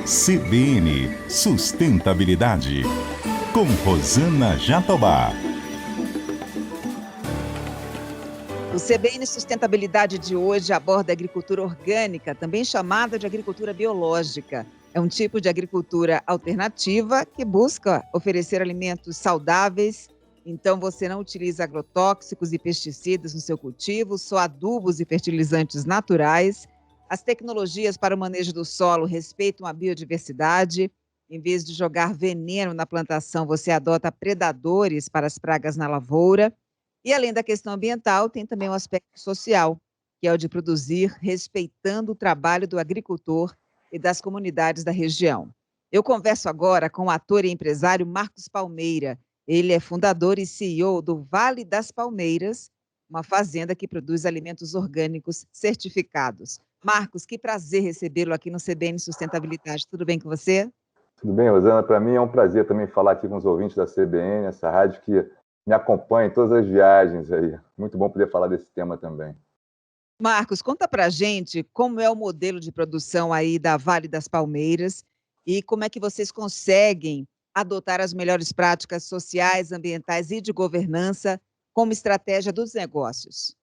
CBN Sustentabilidade, com Rosana Jatobá. O CBN Sustentabilidade de hoje aborda a agricultura orgânica, também chamada de agricultura biológica. É um tipo de agricultura alternativa que busca oferecer alimentos saudáveis. Então, você não utiliza agrotóxicos e pesticidas no seu cultivo, só adubos e fertilizantes naturais. As tecnologias para o manejo do solo respeitam a biodiversidade. Em vez de jogar veneno na plantação, você adota predadores para as pragas na lavoura. E além da questão ambiental, tem também um aspecto social, que é o de produzir respeitando o trabalho do agricultor e das comunidades da região. Eu converso agora com o ator e empresário Marcos Palmeira. Ele é fundador e CEO do Vale das Palmeiras, uma fazenda que produz alimentos orgânicos certificados. Marcos, que prazer recebê-lo aqui no CBN Sustentabilidade. Tudo bem com você? Tudo bem, Rosana? Para mim é um prazer também falar aqui com os ouvintes da CBN, essa rádio que me acompanha em todas as viagens aí. Muito bom poder falar desse tema também. Marcos, conta pra gente como é o modelo de produção aí da Vale das Palmeiras e como é que vocês conseguem adotar as melhores práticas sociais, ambientais e de governança como estratégia dos negócios.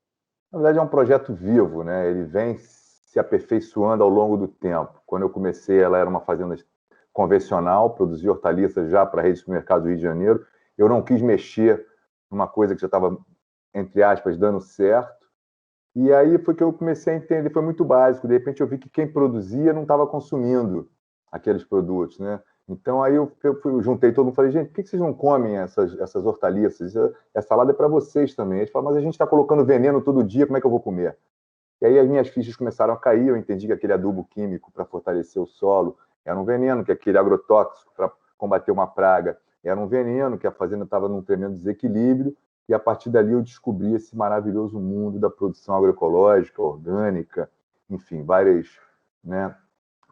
Na verdade, é um projeto vivo, né? Ele vem se aperfeiçoando ao longo do tempo. Quando eu comecei, ela era uma fazenda convencional, produzia hortaliças já para a rede de supermercado do Rio de Janeiro. Eu não quis mexer numa coisa que já estava, entre aspas, dando certo. E aí foi que eu comecei a entender, foi muito básico. De repente eu vi que quem produzia não estava consumindo aqueles produtos, né? Então aí eu juntei todo mundo e falei, gente, por que vocês não comem essas hortaliças? Essa salada é para vocês também. Eles falaram, mas a gente está colocando veneno todo dia, como é que eu vou comer? E aí as minhas fichas começaram a cair, eu entendi que aquele adubo químico para fortalecer o solo era um veneno, que aquele agrotóxico para combater uma praga era um veneno, que a fazenda estava num tremendo desequilíbrio, e a partir dali eu descobri esse maravilhoso mundo da produção agroecológica, orgânica, enfim, várias, né,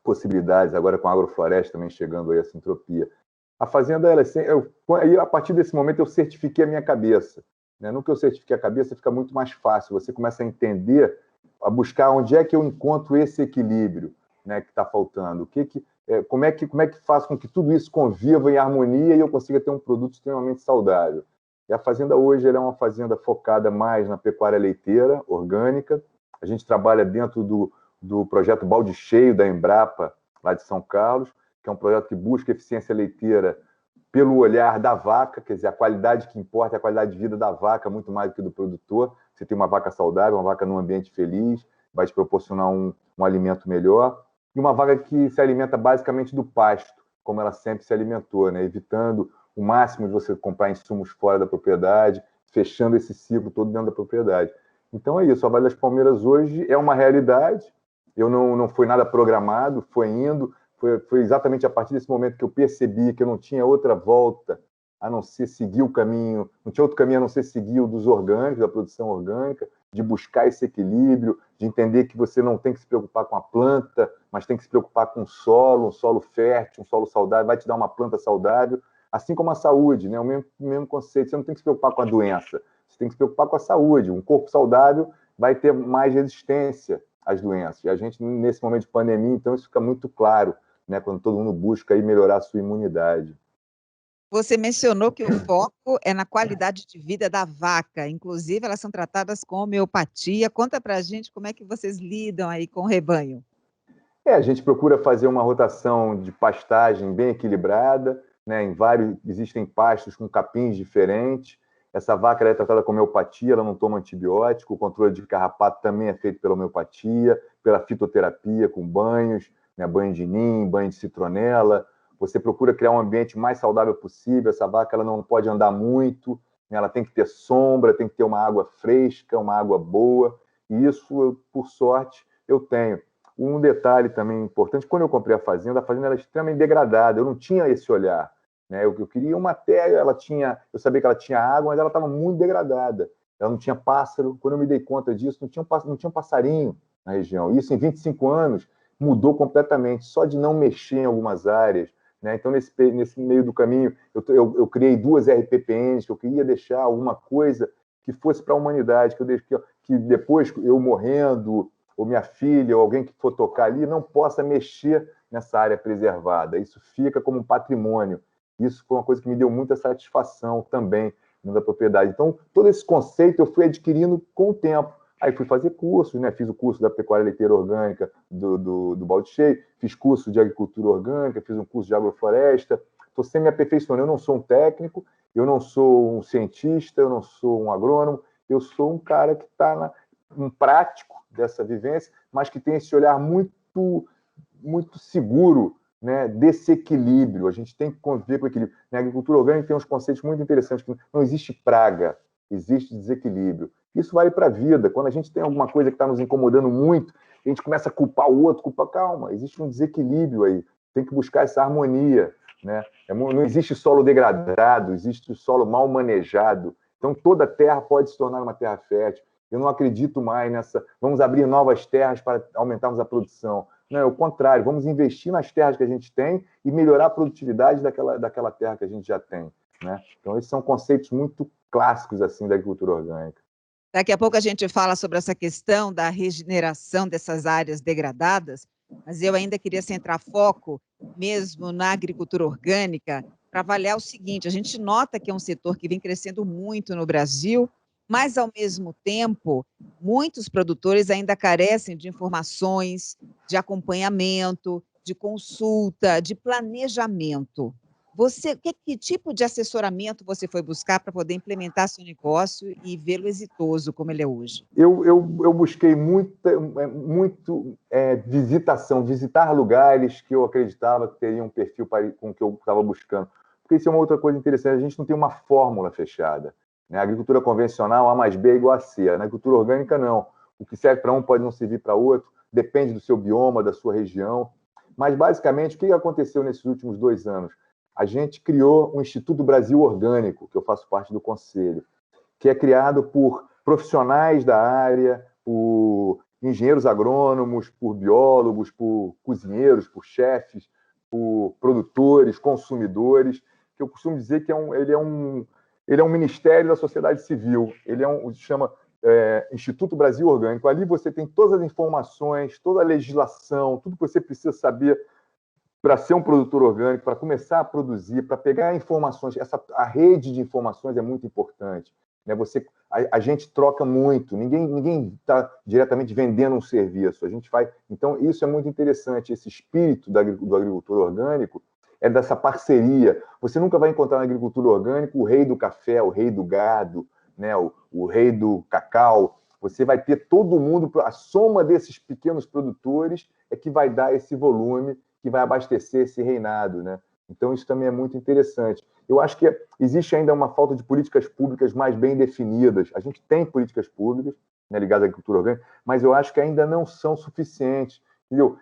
possibilidades, agora com a agrofloresta também chegando aí essa entropia. A fazenda, aí a partir desse momento eu certifiquei a minha cabeça, né? No que eu certifiquei a cabeça fica muito mais fácil, você começa a entender, a buscar onde é que eu encontro esse equilíbrio, né, que está faltando, como é que faz com que tudo isso conviva em harmonia e eu consiga ter um produto extremamente saudável. E a fazenda hoje ela é uma fazenda focada mais na pecuária leiteira, orgânica. A gente trabalha dentro do projeto Balde Cheio da Embrapa, lá de São Carlos, que é um projeto que busca eficiência leiteira pelo olhar da vaca, quer dizer, a qualidade que importa é a qualidade de vida da vaca, muito mais do que do produtor. Você tem uma vaca saudável, uma vaca num ambiente feliz, vai te proporcionar um alimento melhor, e uma vaca que se alimenta basicamente do pasto, como ela sempre se alimentou, né? Evitando o máximo de você comprar insumos fora da propriedade, fechando esse ciclo todo dentro da propriedade. Então é isso, a Vale das Palmeiras hoje é uma realidade, eu não foi nada programado, foi exatamente a partir desse momento que eu percebi que eu não tinha outra volta a não ser seguir o caminho, não tinha outro caminho a não ser seguir o dos orgânicos, da produção orgânica, de buscar esse equilíbrio, de entender que você não tem que se preocupar com a planta, mas tem que se preocupar com o solo, um solo fértil, um solo saudável, vai te dar uma planta saudável, assim como a saúde, né? O mesmo conceito, você não tem que se preocupar com a doença, você tem que se preocupar com a saúde. Um corpo saudável vai ter mais resistência às doenças. E a gente, nesse momento de pandemia, então, isso fica muito claro, né? Quando todo mundo busca aí melhorar a sua imunidade. Você mencionou que o foco é na qualidade de vida da vaca, inclusive elas são tratadas com homeopatia. Conta pra gente como é que vocês lidam aí com o rebanho. A gente procura fazer uma rotação de pastagem bem equilibrada, né? Existem pastos com capins diferentes. Essa vaca é tratada com homeopatia, ela não toma antibiótico, o controle de carrapato também é feito pela homeopatia, pela fitoterapia, com banhos, né? Banho de nim, banho de citronela. Você procura criar um ambiente mais saudável possível. Essa vaca ela não pode andar muito, né? Ela tem que ter sombra, tem que ter uma água fresca, uma água boa, e isso, por sorte, eu tenho. Um detalhe também importante, quando eu comprei a fazenda era extremamente degradada, eu não tinha esse olhar, né? Eu queria uma terra, eu sabia que ela tinha água, mas ela estava muito degradada, ela não tinha pássaro. Quando eu me dei conta disso, não tinha um passarinho na região. Isso em 25 anos mudou completamente, só de não mexer em algumas áreas, né? Então, nesse meio do caminho, eu criei 2 RPPNs, que eu queria deixar alguma coisa que fosse para a humanidade, que depois eu morrendo, ou minha filha, ou alguém que for tocar ali, não possa mexer nessa área preservada. Isso fica como um patrimônio. Isso foi uma coisa que me deu muita satisfação também da propriedade. Então, todo esse conceito eu fui adquirindo com o tempo. Aí fui fazer cursos, né? Fiz o curso da pecuária leiteira orgânica do Balde Cheio, fiz curso de agricultura orgânica, fiz um curso de agrofloresta. Estou sempre me aperfeiçoando. Eu não sou um técnico, eu não sou um cientista, eu não sou um agrônomo, eu sou um cara que está um prático dessa vivência, mas que tem esse olhar muito, muito seguro, né, desse equilíbrio. A gente tem que conviver com o equilíbrio. Na agricultura orgânica tem uns conceitos muito interessantes. Não existe praga, existe desequilíbrio. Isso vale para a vida. Quando a gente tem alguma coisa que está nos incomodando muito, a gente começa a culpar o outro, calma, existe um desequilíbrio aí. Tem que buscar essa harmonia, né? Não existe solo degradado, existe solo mal manejado. Então, toda terra pode se tornar uma terra fértil. Eu não acredito mais nessa... Vamos abrir novas terras para aumentarmos a produção. Não, é o contrário. Vamos investir nas terras que a gente tem e melhorar a produtividade daquela terra que a gente já tem, né? Então, esses são conceitos muito clássicos assim, da agricultura orgânica. Daqui a pouco a gente fala sobre essa questão da regeneração dessas áreas degradadas, mas eu ainda queria centrar foco mesmo na agricultura orgânica para avaliar o seguinte: a gente nota que é um setor que vem crescendo muito no Brasil, mas, ao mesmo tempo, muitos produtores ainda carecem de informações, de acompanhamento, de consulta, de planejamento. Você, que tipo de assessoramento você foi buscar para poder implementar seu negócio e vê-lo exitoso como ele é hoje? Eu busquei visitação, visitar lugares que eu acreditava que teriam um perfil com o que eu estava buscando. Porque isso é uma outra coisa interessante, a gente não tem uma fórmula fechada. Na agricultura convencional, A mais B é igual a C. Na agricultura orgânica, não. O que serve para um pode não servir para outro, depende do seu bioma, da sua região. Mas, basicamente, o que aconteceu nesses últimos 2 anos? A gente criou o Instituto Brasil Orgânico, que eu faço parte do conselho, que é criado por profissionais da área, por engenheiros agrônomos, por biólogos, por cozinheiros, por chefes, por produtores, consumidores, que eu costumo dizer que ele é um ministério da sociedade civil. Ele se chama Instituto Brasil Orgânico. Ali você tem todas as informações, toda a legislação, tudo que você precisa saber para ser um produtor orgânico, para começar a produzir, para pegar informações. A rede de informações é muito importante, né? A gente troca muito, ninguém está diretamente vendendo um serviço. A gente faz. Então, isso é muito interessante. Esse espírito do agricultor orgânico é dessa parceria. Você nunca vai encontrar na agricultura orgânica o rei do café, o rei do gado, né? o rei do cacau. Você vai ter todo mundo, a soma desses pequenos produtores é que vai dar esse volume, que vai abastecer esse reinado, né? Então, isso também é muito interessante. Eu acho que existe ainda uma falta de políticas públicas mais bem definidas. A gente tem políticas públicas, né, ligadas à agricultura orgânica, mas eu acho que ainda não são suficientes. Entendeu?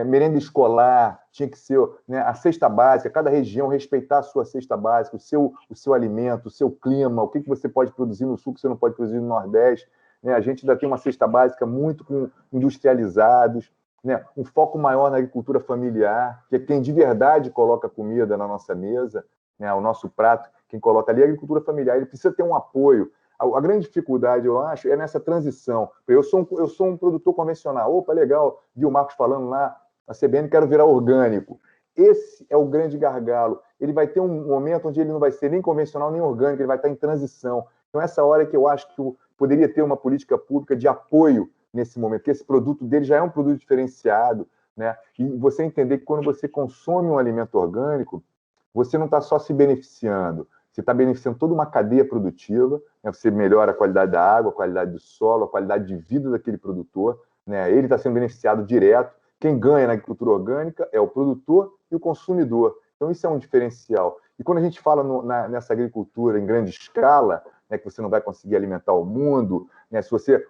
Merenda escolar tinha que ser, né, a cesta básica, cada região respeitar a sua cesta básica, o seu alimento, o seu clima, o que você pode produzir no sul que você não pode produzir no Nordeste. Né? A gente ainda tem uma cesta básica muito com industrializados, né? Um foco maior na agricultura familiar, que é quem de verdade coloca comida na nossa mesa, né? O nosso prato, quem coloca ali é a agricultura familiar. Ele precisa ter um apoio. A grande dificuldade, eu acho, é nessa transição. Eu sou um produtor convencional. Opa, legal, vi o Marcos falando lá na CBN, quero virar orgânico. Esse é o grande gargalo. Ele vai ter um momento onde ele não vai ser nem convencional nem orgânico, ele vai estar em transição. Então, essa hora que eu acho que poderia ter uma política pública de apoio nesse momento, porque esse produto dele já é um produto diferenciado, né? E você entender que quando você consome um alimento orgânico, você não está só se beneficiando, você está beneficiando toda uma cadeia produtiva, né? Você melhora a qualidade da água, a qualidade do solo, a qualidade de vida daquele produtor, né? Ele está sendo beneficiado direto. Quem ganha na agricultura orgânica é o produtor e o consumidor. Então, isso é um diferencial. E quando a gente fala nessa agricultura em grande escala, né, que você não vai conseguir alimentar o mundo, né,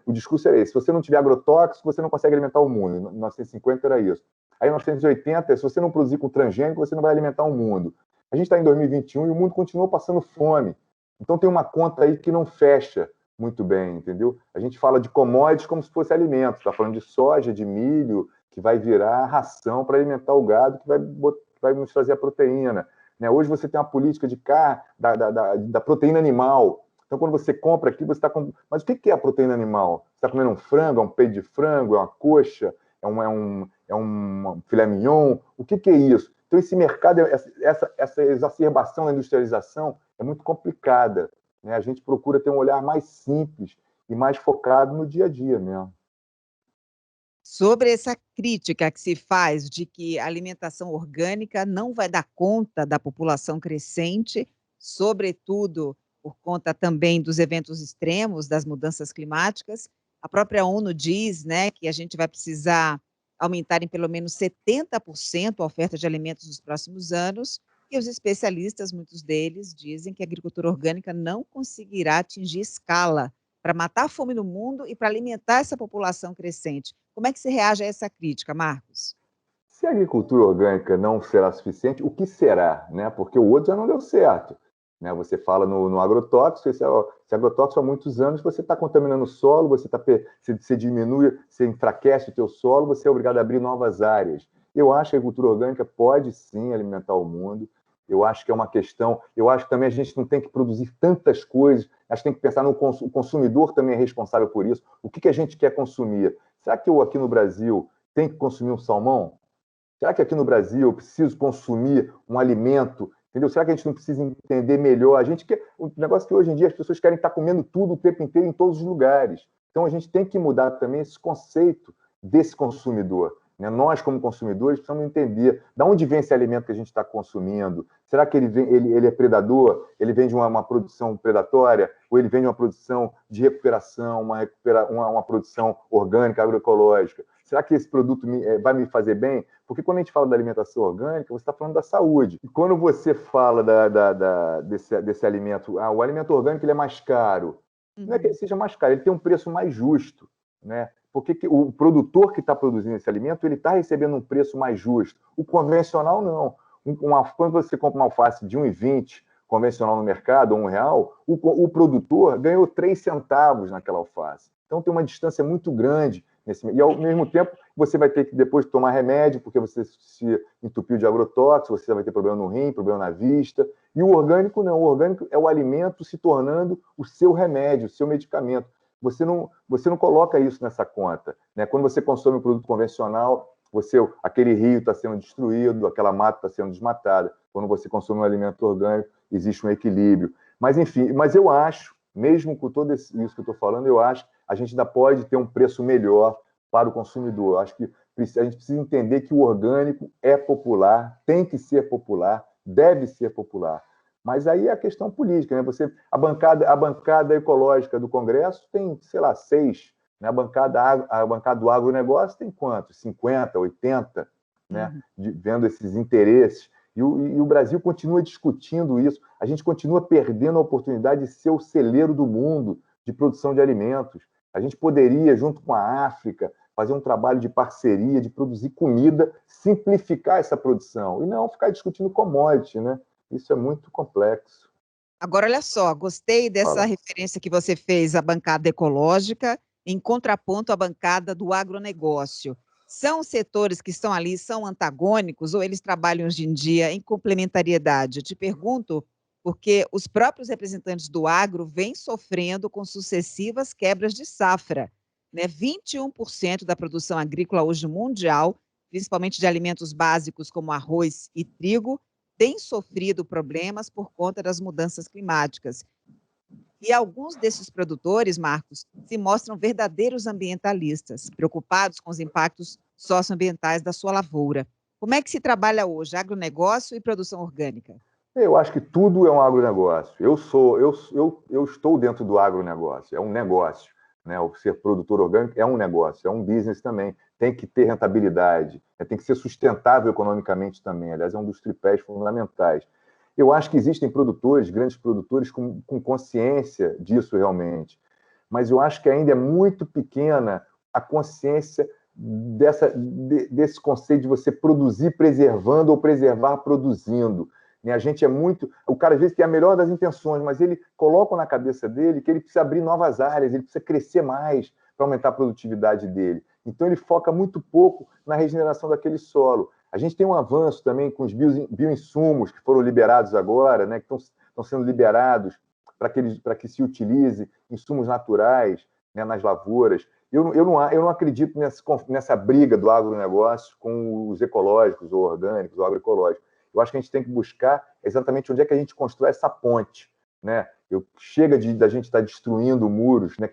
o discurso era esse: se você não tiver agrotóxico, você não consegue alimentar o mundo. Em 1950 era isso. Aí, em 1980, se você não produzir com transgênico, você não vai alimentar o mundo. A gente está em 2021 e o mundo continua passando fome. Então, tem uma conta aí que não fecha muito bem, entendeu? A gente fala de commodities como se fosse alimento. Está falando de soja, de milho, que vai virar ração para alimentar o gado, que vai nos trazer a proteína. Né? Hoje você tem uma política da proteína animal. Então, quando você compra aqui, você está com... Mas o que é a proteína animal? Você está comendo um frango, é um peito de frango, é uma coxa, é um filé mignon? O que é isso? Então, esse mercado, essa exacerbação da industrialização é muito complicada, né? A gente procura ter um olhar mais simples e mais focado no dia a dia mesmo. Sobre essa crítica que se faz de que a alimentação orgânica não vai dar conta da população crescente, sobretudo por conta também dos eventos extremos, das mudanças climáticas. A própria ONU diz, né, que a gente vai precisar aumentar em pelo menos 70% a oferta de alimentos nos próximos anos, e os especialistas, muitos deles, dizem que a agricultura orgânica não conseguirá atingir escala para matar a fome no mundo e para alimentar essa população crescente. Como é que você reage a essa crítica, Marcos? Se a agricultura orgânica não será suficiente, o que será, né? Porque o outro já não deu certo, né? Você fala no agrotóxico, esse agrotóxico há muitos anos você está contaminando o solo, você diminui, você enfraquece o teu solo, você é obrigado a abrir novas áreas. Eu acho que a agricultura orgânica pode sim alimentar o mundo. Eu acho que é uma questão. Eu acho que também a gente não tem que produzir tantas coisas. A gente tem que pensar no o consumidor também é responsável por isso. O que a gente quer consumir? Será que eu aqui no Brasil tenho que consumir um salmão? Será que aqui no Brasil eu preciso consumir um alimento? Entendeu? Será que a gente não precisa entender melhor? A gente quer, o negócio é que hoje em dia as pessoas querem estar comendo tudo o tempo inteiro em todos os lugares. Então a gente tem que mudar também esse conceito desse consumidor, né? Nós, como consumidores, precisamos entender de onde vem esse alimento que a gente está consumindo. Será que ele é predador? Ele vem de uma produção predatória? Ou ele vem de uma produção de recuperação, uma produção orgânica, agroecológica? Será que esse produto vai me fazer bem? Porque quando a gente fala da alimentação orgânica, você está falando da saúde. E quando você fala desse alimento, o alimento orgânico ele é mais caro. Não é que ele seja mais caro, ele tem um preço mais justo, né? Porque o produtor que está produzindo esse alimento, ele está recebendo um preço mais justo. O convencional, não. Quando você compra uma alface de 1,20 convencional no mercado, R$ 1, o produtor ganhou 3 centavos naquela alface. Então tem uma distância muito grande. E ao mesmo tempo, você vai ter que depois tomar remédio, porque você se entupiu de agrotóxico, você vai ter problema no rim, problema na vista. E o orgânico não. O orgânico é o alimento se tornando o seu remédio, o seu medicamento. Você não coloca isso nessa conta, né? Quando você consome um produto convencional, aquele rio está sendo destruído, aquela mata está sendo desmatada. Quando você consome um alimento orgânico, existe um equilíbrio. Mas, enfim, eu acho, mesmo com tudo isso que eu estou falando, eu acho que a gente ainda pode ter um preço melhor para o consumidor. Acho que a gente precisa entender que o orgânico é popular, tem que ser popular, deve ser popular. Mas aí é a questão política, né? A bancada ecológica do Congresso tem, sei lá, 6. Né? A bancada do agronegócio tem quantos? 50, 80, né? Vendo esses interesses. E o Brasil continua discutindo isso. A gente continua perdendo a oportunidade de ser o celeiro do mundo de produção de alimentos. A gente poderia, junto com a África, fazer um trabalho de parceria, de produzir comida, simplificar essa produção, e não ficar discutindo commodity, né? Isso é muito complexo. Agora, olha só, gostei dessa referência que você fez à bancada ecológica, em contraponto à bancada do agronegócio. São setores que estão ali, são antagônicos, ou eles trabalham hoje em dia em complementariedade? Eu te pergunto, porque os próprios representantes do agro vêm sofrendo com sucessivas quebras de safra, né? 21% da produção agrícola hoje mundial, principalmente de alimentos básicos como arroz e trigo, tem sofrido problemas por conta das mudanças climáticas. E alguns desses produtores, Marcos, se mostram verdadeiros ambientalistas, preocupados com os impactos socioambientais da sua lavoura. Como é que se trabalha hoje agronegócio e produção orgânica? Eu acho que tudo é um agronegócio. Eu estou dentro do agronegócio, é um negócio, né? O ser produtor orgânico é um negócio, é um business também. Tem que ter rentabilidade, tem que ser sustentável economicamente também. Aliás, é um dos tripés fundamentais. Eu acho que existem produtores, grandes produtores, com consciência disso realmente. Mas eu acho que ainda é muito pequena a consciência desse conceito de você produzir preservando ou preservar produzindo. A gente é muito... O cara, às vezes, tem a melhor das intenções, mas ele coloca na cabeça dele que ele precisa abrir novas áreas, ele precisa crescer mais para aumentar a produtividade dele. Então, ele foca muito pouco na regeneração daquele solo. A gente tem um avanço também com os bioinsumos que foram liberados agora, né, que estão sendo liberados para que se utilize insumos naturais, né, nas lavouras. Eu não acredito nessa briga do agronegócio com os ecológicos, ou orgânicos, ou agroecológicos. Eu acho que a gente tem que buscar exatamente onde é que a gente constrói essa ponte, né? Chega da gente estar destruindo muros, né?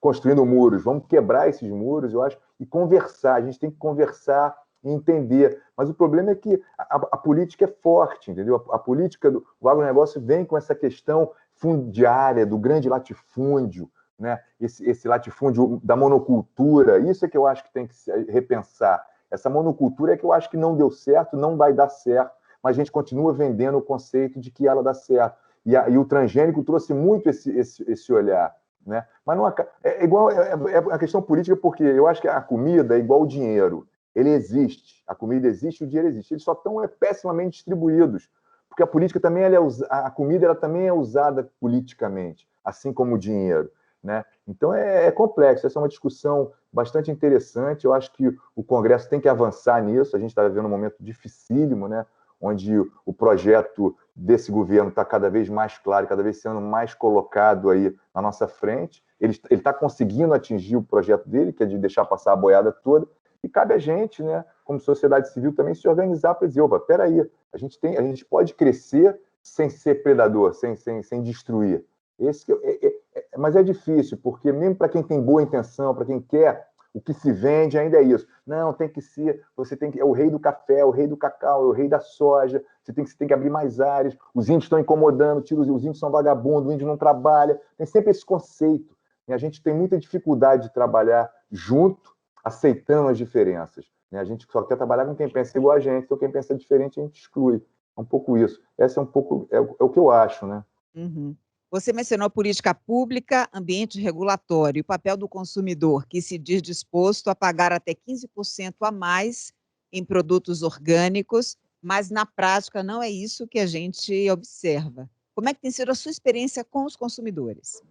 Construindo muros. Vamos quebrar esses muros, eu acho, e conversar. A gente tem que conversar e entender. Mas o problema é que a política é forte, entendeu? A política do agronegócio vem com essa questão fundiária, do grande latifúndio, né? Esse latifúndio da monocultura. Isso é que eu acho que tem que se repensar. Essa monocultura é que eu acho que não deu certo, não vai dar certo, mas a gente continua vendendo o conceito de que ela dá certo. E o transgênico trouxe muito esse olhar, né? Mas não, é a questão política, porque eu acho que a comida é igual o dinheiro. Ele existe, a comida existe, o dinheiro existe. Eles só estão pessimamente distribuídos, porque a política também a comida ela também é usada politicamente, assim como o dinheiro, né? Então é complexo. Essa é uma discussão bastante interessante. Eu acho que o Congresso tem que avançar nisso. A gente está vivendo um momento dificílimo, né? Onde o projeto desse governo está cada vez mais claro, cada vez sendo mais colocado aí na nossa frente. Ele está conseguindo atingir o projeto dele, que é de deixar passar a boiada toda, e cabe a gente, né, como sociedade civil, também se organizar para dizer, opa, peraí, a gente pode crescer sem ser predador, sem destruir. Mas é difícil, porque mesmo para quem tem boa intenção, para quem quer, o que se vende ainda é isso. Não, tem que ser, é o rei do café, o rei do cacau, é o rei da soja, você tem que abrir mais áreas, os índios estão incomodando, os índios são vagabundos, o índio não trabalha, tem sempre esse conceito. E a gente tem muita dificuldade de trabalhar junto, aceitando as diferenças. A gente só quer trabalhar com quem pensa igual a gente, então quem pensa diferente a gente exclui. É um pouco isso. Essa é um pouco, é o que eu acho, né? Uhum. Você mencionou política pública, ambiente regulatório e o papel do consumidor, que se diz disposto a pagar até 15% a mais em produtos orgânicos, mas na prática não é isso que a gente observa. Como é que tem sido a sua experiência com os consumidores?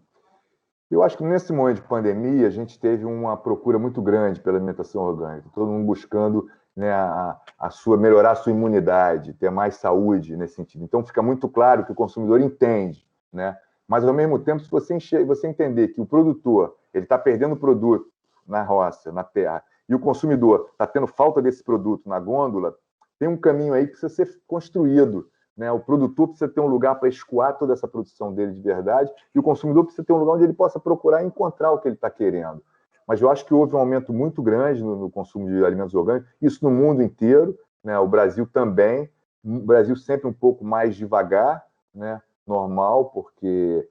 Eu acho que nesse momento de pandemia, a gente teve uma procura muito grande pela alimentação orgânica, todo mundo buscando, né, melhorar a sua imunidade, ter mais saúde nesse sentido. Então, fica muito claro que o consumidor entende, né? Mas, ao mesmo tempo, se você entender que o produtor ele está perdendo o produto na roça, na terra, e o consumidor está tendo falta desse produto na gôndola, tem um caminho aí que precisa ser construído, né? O produtor precisa ter um lugar para escoar toda essa produção dele de verdade, e o consumidor precisa ter um lugar onde ele possa procurar e encontrar o que ele está querendo. Mas eu acho que houve um aumento muito grande no consumo de alimentos orgânicos, isso no mundo inteiro, né? O Brasil também, o Brasil sempre um pouco mais devagar, né? Normal, porque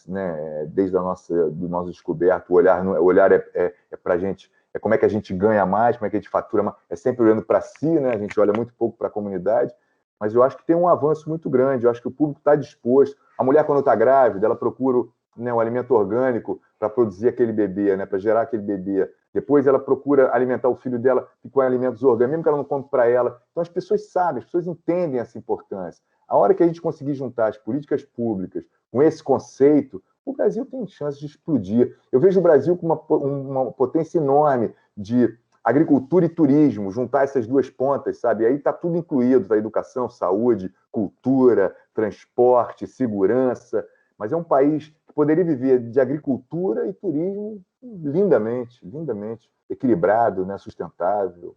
né, desde do nosso descoberto, o olhar é para a gente, é como é que a gente ganha mais, como é que a gente fatura mais, é sempre olhando para si, né? A gente olha muito pouco para a comunidade, mas eu acho que tem um avanço muito grande, eu acho que o público está disposto. A mulher, quando está grávida, ela procura, né, um alimento orgânico para produzir aquele bebê, né, para gerar aquele bebê. Depois ela procura alimentar o filho dela com alimentos orgânicos, mesmo que ela não compre para ela. Então as pessoas sabem, as pessoas entendem essa importância. A hora que a gente conseguir juntar as políticas públicas com esse conceito, o Brasil tem chance de explodir. Eu vejo o Brasil com uma potência enorme de agricultura e turismo, juntar essas duas pontas, sabe? Aí está tudo incluído, tá? Educação, saúde, cultura, transporte, segurança. Mas é um país que poderia viver de agricultura e turismo lindamente, lindamente, equilibrado, né? Sustentável.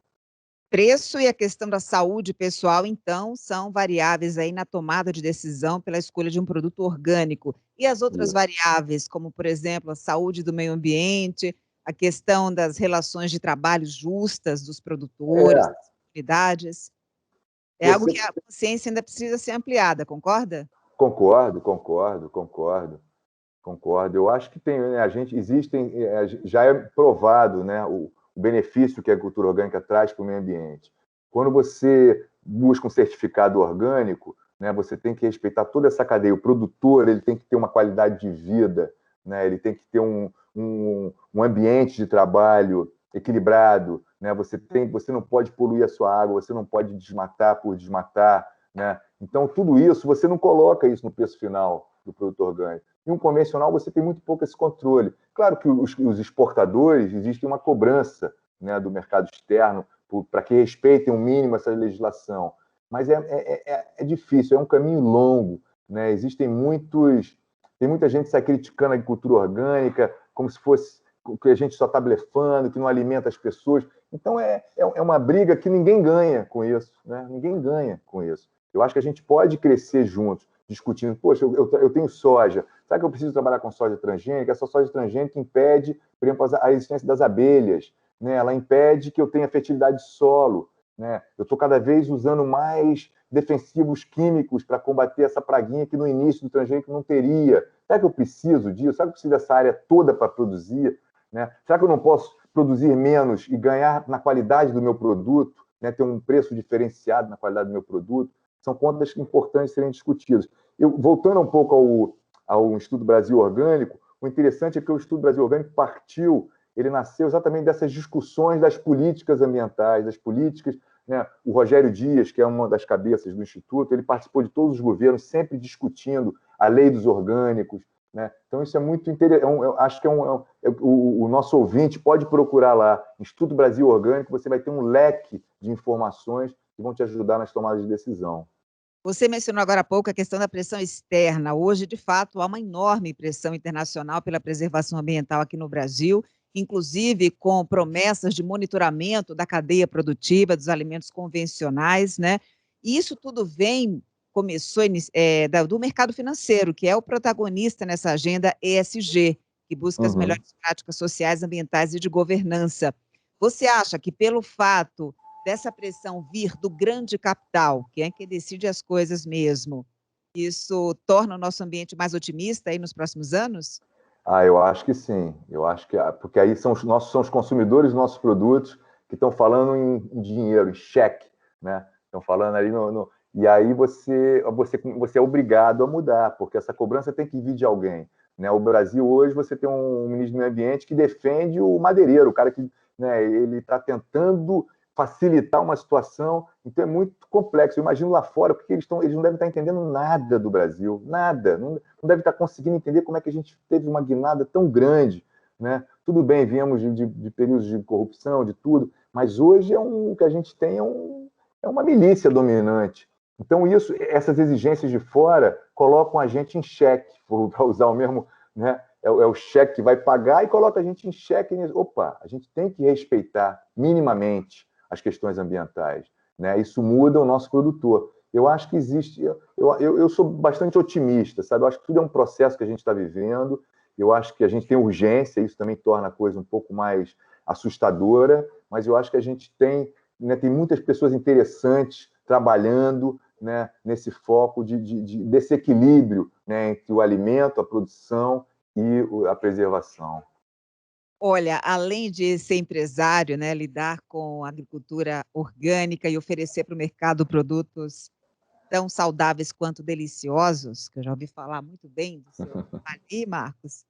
Preço e a questão da saúde pessoal, então, são variáveis aí na tomada de decisão pela escolha de um produto orgânico. E as outras Isso. variáveis, como, por exemplo, a saúde do meio ambiente, a questão das relações de trabalho justas dos produtores, É, das comunidades, é algo você que a consciência ainda precisa ser ampliada, concorda? concordo. Eu acho que tem, né, já é provado, né, o benefício que a agricultura orgânica traz para o meio ambiente. Quando você busca um certificado orgânico, né, você tem que respeitar toda essa cadeia. O produtor ele tem que ter uma qualidade de vida, né, ele tem que ter um ambiente de trabalho equilibrado, né, você não pode poluir a sua água, você não pode desmatar por desmatar, né? Então, tudo isso, você não coloca isso no preço final do produto orgânico. Em um convencional, você tem muito pouco esse controle. Claro que os exportadores, existe uma cobrança, né, do mercado externo para que respeitem o mínimo essa legislação. Mas é difícil, é um caminho longo. né? Tem muita gente que sai criticando a agricultura orgânica, como se fosse que a gente só está blefando, que não alimenta as pessoas. Então, é uma briga que ninguém ganha com isso, né? Ninguém ganha com isso. Eu acho que a gente pode crescer juntos, discutindo. Poxa, eu tenho soja. Será que eu preciso trabalhar com soja transgênica? Essa soja transgênica impede, por exemplo, a existência das abelhas, né? Ela impede que eu tenha fertilidade de solo, né? Eu estou cada vez usando mais defensivos químicos para combater essa praguinha que no início do transgênico não teria. Será que eu preciso disso? Será que eu preciso dessa área toda para produzir? Né? Será que eu não posso produzir menos e ganhar na qualidade do meu produto, né? Ter um preço diferenciado na qualidade do meu produto? São contas importantes serem discutidas. Voltando um pouco ao Instituto Brasil Orgânico, o interessante é que o Instituto Brasil Orgânico ele nasceu exatamente dessas discussões das políticas ambientais, das políticas, né? O Rogério Dias, que é uma das cabeças do Instituto, ele participou de todos os governos, sempre discutindo a lei dos orgânicos, né? Então, isso é muito interessante. Eu acho que o nosso ouvinte pode procurar lá, Instituto Brasil Orgânico, você vai ter um leque de informações que vão te ajudar nas tomadas de decisão. Você mencionou agora há pouco a questão da pressão externa. Hoje, de fato, há uma enorme pressão internacional pela preservação ambiental aqui no Brasil, inclusive com promessas de monitoramento da cadeia produtiva dos alimentos convencionais, né? E isso tudo começou do mercado financeiro, que é o protagonista nessa agenda ESG, que busca as Uhum. melhores práticas sociais, ambientais e de governança. Você acha que pelo fato dessa pressão vir do grande capital, que é quem decide as coisas mesmo, isso torna o nosso ambiente mais otimista aí nos próximos anos? Eu acho que sim. Eu acho que porque aí são os consumidores dos nossos produtos que estão falando em dinheiro, em cheque, né? Estão falando ali e aí você é obrigado a mudar, porque essa cobrança tem que vir de alguém, né? O Brasil hoje você tem um ministro do Meio Ambiente que defende o madeireiro, o cara que, né, ele está tentando facilitar uma situação, então é muito complexo. Eu imagino lá fora, porque eles não devem estar entendendo nada do Brasil, nada, não deve estar conseguindo entender como é que a gente teve uma guinada tão grande, né? Tudo bem, viemos de períodos de corrupção, de tudo, mas hoje o que a gente tem é uma milícia dominante. Então, essas exigências de fora colocam a gente em xeque, para usar o mesmo, né? É o cheque que vai pagar e coloca a gente em xeque. Opa, a gente tem que respeitar minimamente as questões ambientais, né? Isso muda o nosso produtor. Eu acho que existe. Eu sou bastante otimista, sabe? Eu acho que tudo é um processo que a gente está vivendo. Eu acho que a gente tem urgência, isso também torna a coisa um pouco mais assustadora, mas eu acho que a gente tem, né, tem muitas pessoas interessantes trabalhando, né, nesse foco desse equilíbrio, né, entre o alimento, a produção e a preservação. Olha, além de ser empresário, né, lidar com a agricultura orgânica e oferecer para o mercado produtos tão saudáveis quanto deliciosos, que eu já ouvi falar muito bem do seu ali, Marcos.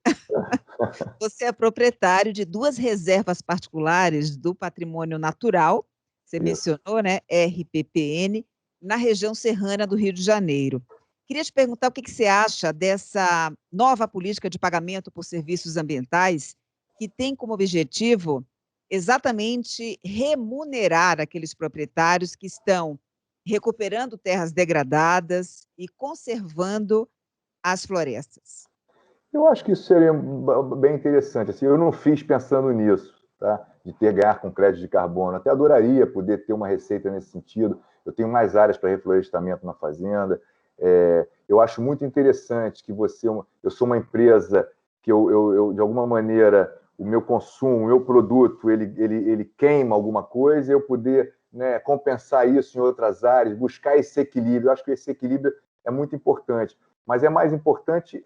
Você é proprietário de 2 reservas particulares do patrimônio natural, você Isso. mencionou, né, RPPN, na região serrana do Rio de Janeiro. Queria te perguntar o que você acha dessa nova política de pagamento por serviços ambientais, que tem como objetivo exatamente remunerar aqueles proprietários que estão recuperando terras degradadas e conservando as florestas. Eu acho que isso seria bem interessante. Assim, eu não fiz pensando nisso, tá? De ter ganhar com crédito de carbono. Até adoraria poder ter uma receita nesse sentido. Eu tenho mais áreas para reflorestamento na fazenda. Eu acho muito interessante que eu sou uma empresa que de alguma maneira, o meu consumo, o meu produto, ele queima alguma coisa e eu poder, né, compensar isso em outras áreas, buscar esse equilíbrio. Eu acho que esse equilíbrio é muito importante. Mas é mais importante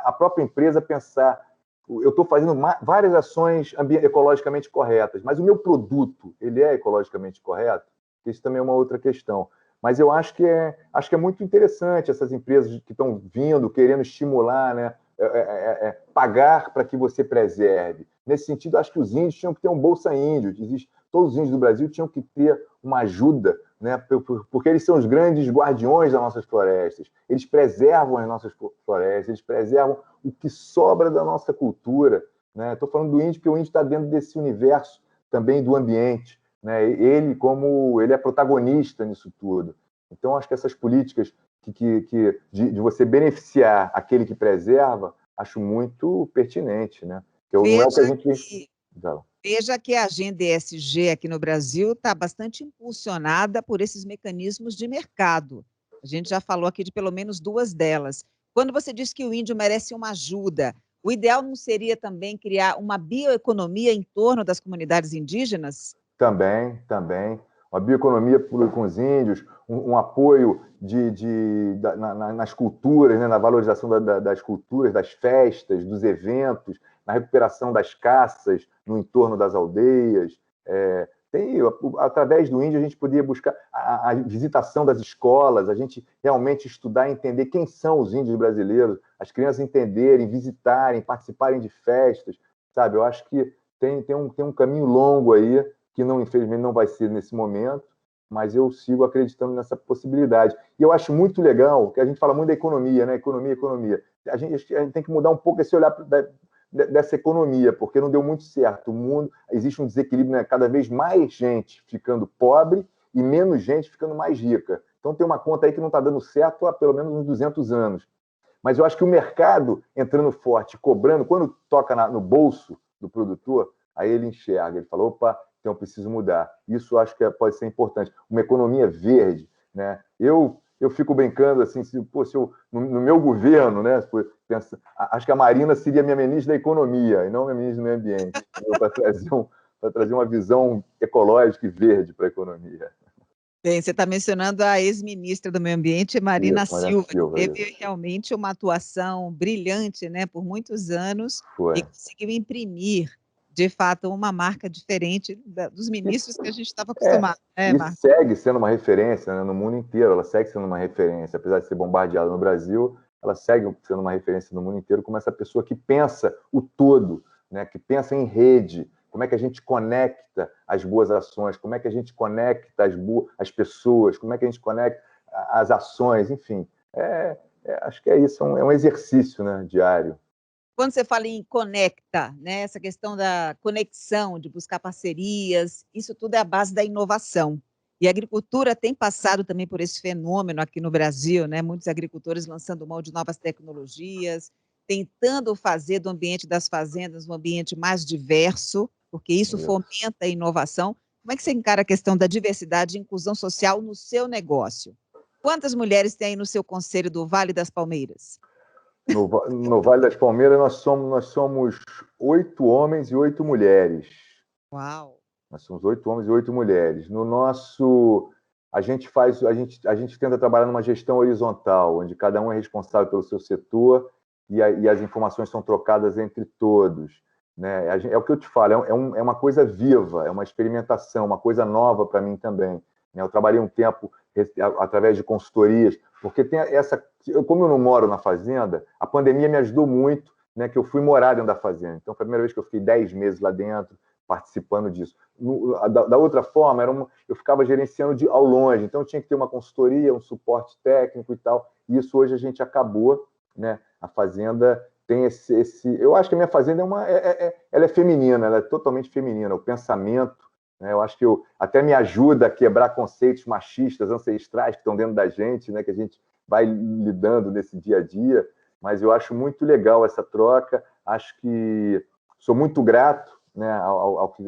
a própria empresa pensar, eu estou fazendo várias ações ecologicamente corretas, mas o meu produto, ele é ecologicamente correto? Isso também é uma outra questão. Mas eu acho que é muito interessante essas empresas que estão vindo, querendo estimular, né? Pagar para que você preserve. Nesse sentido, acho que os índios tinham que ter um Bolsa Índio. Todos os índios do Brasil tinham que ter uma ajuda, né? Porque eles são os grandes guardiões das nossas florestas. Eles preservam as nossas florestas, eles preservam o que sobra da nossa cultura, né? Estou falando do índio porque o índio está dentro desse universo também do ambiente, né? Ele é protagonista nisso tudo. Então, acho que essas políticas de você beneficiar aquele que preserva, acho muito pertinente, né? Não é o que a gente... Veja que a agenda ESG aqui no Brasil está bastante impulsionada por esses mecanismos de mercado. A gente já falou aqui de pelo menos duas delas. Quando você diz que o índio merece uma ajuda, o ideal não seria também criar uma bioeconomia em torno das comunidades indígenas? Também. Uma bioeconomia com os índios, um apoio nas culturas, né, na valorização das culturas, das festas, dos eventos, na recuperação das caças no entorno das aldeias. Através do índio, a gente poderia buscar a visitação das escolas, a gente realmente estudar e entender quem são os índios brasileiros, as crianças entenderem, visitarem, participarem de festas, sabe? Eu acho que tem um caminho longo aí, que infelizmente não vai ser nesse momento, mas eu sigo acreditando nessa possibilidade. E eu acho muito legal, que a gente fala muito da economia, né? Economia. A gente tem que mudar um pouco esse olhar dessa economia, porque não deu muito certo. O mundo, existe um desequilíbrio, né? Cada vez mais gente ficando pobre e menos gente ficando mais rica. Então tem uma conta aí que não está dando certo há pelo menos uns 200 anos. Mas eu acho que o mercado entrando forte, cobrando, quando toca no bolso do produtor, aí ele enxerga, ele fala, opa, então eu preciso mudar. Isso eu acho que pode ser importante. Uma economia verde, né? Eu fico brincando assim, no meu governo, né? Acho que a Marina seria minha ministra da Economia e não minha ministra do Meio Ambiente, para trazer uma visão ecológica e verde para a economia. Bem, você está mencionando a ex-ministra do Meio Ambiente, Marina Silva, que teve realmente uma atuação brilhante, né, por muitos anos, e conseguiu imprimir, de fato, uma marca diferente dos ministros que a gente estava acostumado. E segue sendo uma referência, né, no mundo inteiro, ela segue sendo uma referência, apesar de ser bombardeada no Brasil, ela segue sendo uma referência no mundo inteiro como essa pessoa que pensa o todo, né, que pensa em rede, como é que a gente conecta as boas ações, como é que a gente conecta as pessoas, como é que a gente conecta as ações, enfim. Acho que é isso, é um exercício, né, diário. Quando você fala em conecta, né, essa questão da conexão, de buscar parcerias, isso tudo é a base da inovação. E a agricultura tem passado também por esse fenômeno aqui no Brasil, né? Muitos agricultores lançando mão de novas tecnologias, tentando fazer do ambiente das fazendas um ambiente mais diverso, porque isso fomenta a inovação. Como é que você encara a questão da diversidade e inclusão social no seu negócio? Quantas mulheres tem aí no seu conselho do Vale das Palmeiras? No Vale das Palmeiras, nós somos 8 homens e 8 mulheres. Uau! Nós somos 8 homens e 8 mulheres. No nosso... A gente tenta trabalhar numa gestão horizontal, onde cada um é responsável pelo seu setor e as informações são trocadas entre todos. Né? É o que eu te falo, é uma coisa viva, é uma experimentação, uma coisa nova para mim também. Né? Eu trabalhei um tempo através de consultorias, porque tem como eu não moro na fazenda, a pandemia me ajudou muito, né, que eu fui morar dentro da fazenda. Então, foi a primeira vez que eu fiquei 10 meses lá dentro, participando disso. Da outra forma, eu ficava gerenciando ao longe, então tinha que ter uma consultoria, um suporte técnico e tal, e isso hoje a gente acabou, né? A fazenda tem eu acho que a minha fazenda ela é feminina, ela é totalmente feminina, o pensamento, né? Eu acho que até me ajuda a quebrar conceitos machistas, ancestrais que estão dentro da gente, né? Que a gente vai lidando nesse dia a dia, mas eu acho muito legal essa troca, acho que sou muito grato, né, ao que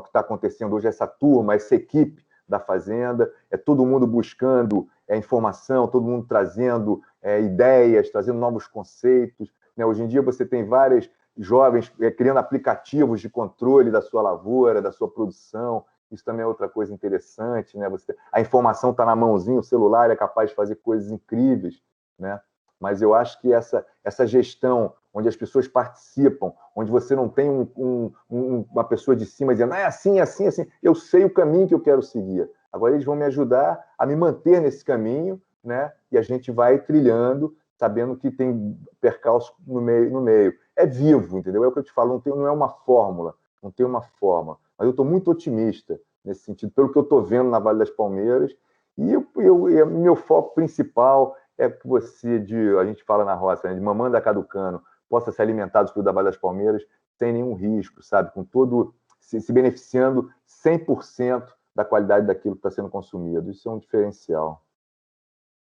está acontecendo hoje, essa turma, essa equipe da Fazenda, todo mundo buscando informação, todo mundo trazendo ideias, trazendo novos conceitos. Né? Hoje em dia você tem vários jovens criando aplicativos de controle da sua lavoura, da sua produção. Isso também é outra coisa interessante. Né? A informação está na mãozinha, o celular é capaz de fazer coisas incríveis. Né? Mas eu acho que essa gestão, onde as pessoas participam, onde você não tem uma pessoa de cima dizendo é assim, assim, assim, eu sei o caminho que eu quero seguir. Agora eles vão me ajudar a me manter nesse caminho, né? E a gente vai trilhando, sabendo que tem percalço no meio. É vivo, entendeu? É o que eu te falo, não é uma fórmula, não tem uma forma. Mas eu estou muito otimista nesse sentido, pelo que eu estou vendo na Vale das Palmeiras, e meu foco principal é que a gente fala na roça, né, de mamanda caducano, possa se alimentar do fruto da Vale das Palmeiras sem nenhum risco, sabe? Com se beneficiando 100% da qualidade daquilo que está sendo consumido. Isso é um diferencial.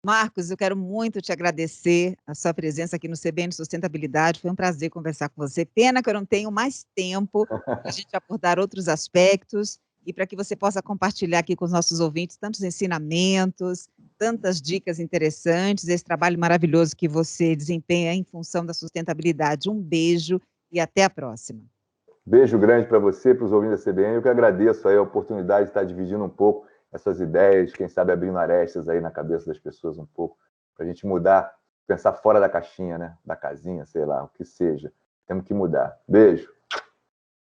Marcos, eu quero muito te agradecer a sua presença aqui no CBN Sustentabilidade. Foi um prazer conversar com você. Pena que eu não tenho mais tempo para a gente abordar outros aspectos e para que você possa compartilhar aqui com os nossos ouvintes tantos ensinamentos, tantas dicas interessantes, esse trabalho maravilhoso que você desempenha em função da sustentabilidade. Um beijo e até a próxima. Beijo grande para você, para os ouvintes da CBN. Eu que agradeço aí a oportunidade de estar dividindo um pouco essas ideias, quem sabe abrindo arestas aí na cabeça das pessoas um pouco, para a gente mudar, pensar fora da caixinha, né? Da casinha, sei lá, o que seja. Temos que mudar. Beijo.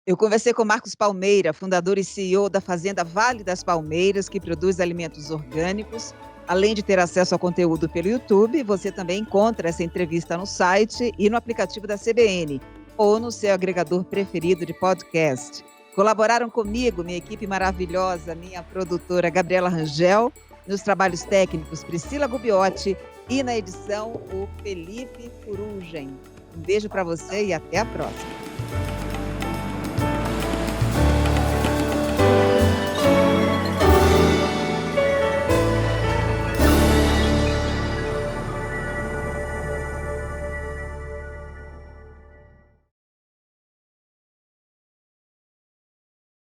Eu conversei com Marcos Palmeira, fundador e CEO da Fazenda Vale das Palmeiras, que produz alimentos orgânicos. Além de ter acesso ao conteúdo pelo YouTube, você também encontra essa entrevista no site e no aplicativo da CBN, ou no seu agregador preferido de podcast. Colaboraram comigo, minha equipe maravilhosa, minha produtora Gabriela Rangel, nos trabalhos técnicos Priscila Gubiotti e na edição o Felipe Furugen. Um beijo para você e até a próxima.